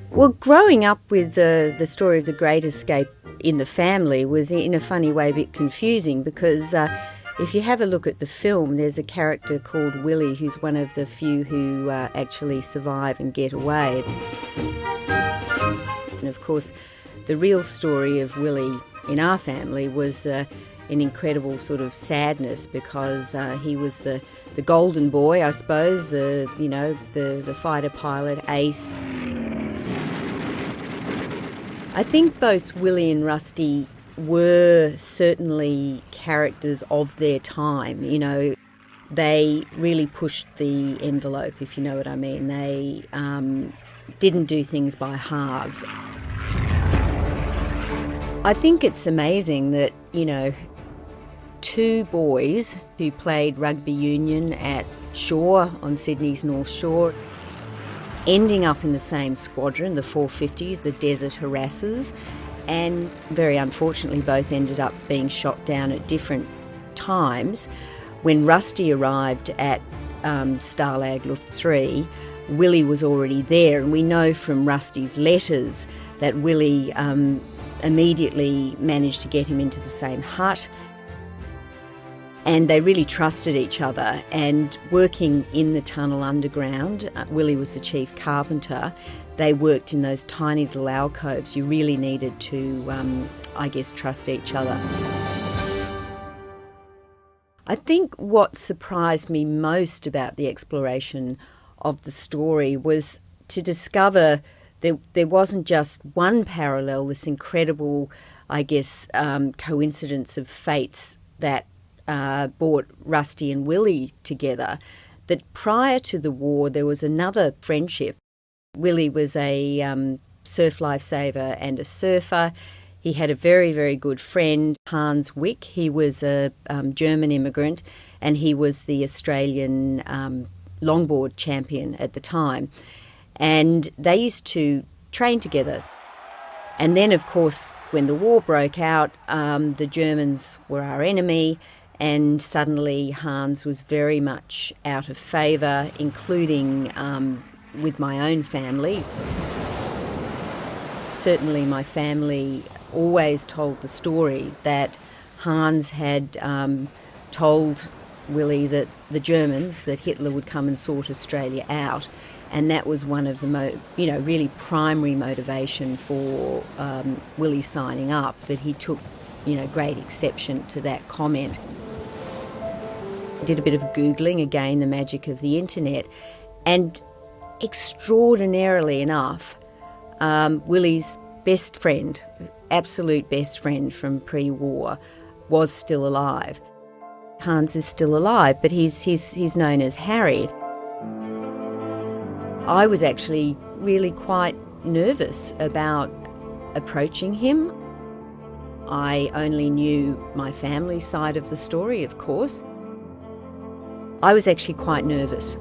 Well, growing up with the story of the Great Escape in the family was, in a funny way, a bit confusing because if you have a look at the film, there's a character called Willie who's one of the few who actually survive and get away. And of course, the real story of Willie in our family was an incredible sort of sadness because he was the golden boy, I suppose, the fighter pilot, ace. I think both Willie and Rusty were certainly characters of their time. You know, they really pushed the envelope, if you know what I mean. They didn't do things by halves. I think it's amazing that, you know, two boys who played rugby union at Shore on Sydney's North Shore, ending up in the same squadron, the 450s, the Desert Harassers, and very unfortunately both ended up being shot down at different times. When Rusty arrived at Stalag Luft 3, Willie was already there, and we know from Rusty's letters that Willie immediately managed to get him into the same hut. And they really trusted each other, and working in the tunnel underground, Willie was the chief carpenter. They worked in those tiny little alcoves. You really needed to, trust each other. I think what surprised me most about the exploration of the story was to discover there wasn't just one parallel, this incredible, coincidence of fates that brought Rusty and Willie together, that prior to the war there was another friendship. Willie was a surf lifesaver and a surfer. He had a very, very good friend, Hans Wick. He was a German immigrant, and he was the Australian longboard champion at the time. And they used to train together. And then, of course, when the war broke out, the Germans were our enemy, and suddenly Hans was very much out of favour, including with my own family. Certainly my family always told the story that Hans had told Willie that the Germans, that Hitler would come and sort Australia out, and that was one of the really primary motivation for Willie signing up, that he took great exception to that comment. I did a bit of Googling, again, the magic of the internet, and extraordinarily enough, Willie's best friend, absolute best friend from pre-war, was still alive. Hans is still alive, but he's known as Harry. I was actually really quite nervous about approaching him. I only knew my family side of the story, of course. I was actually quite nervous.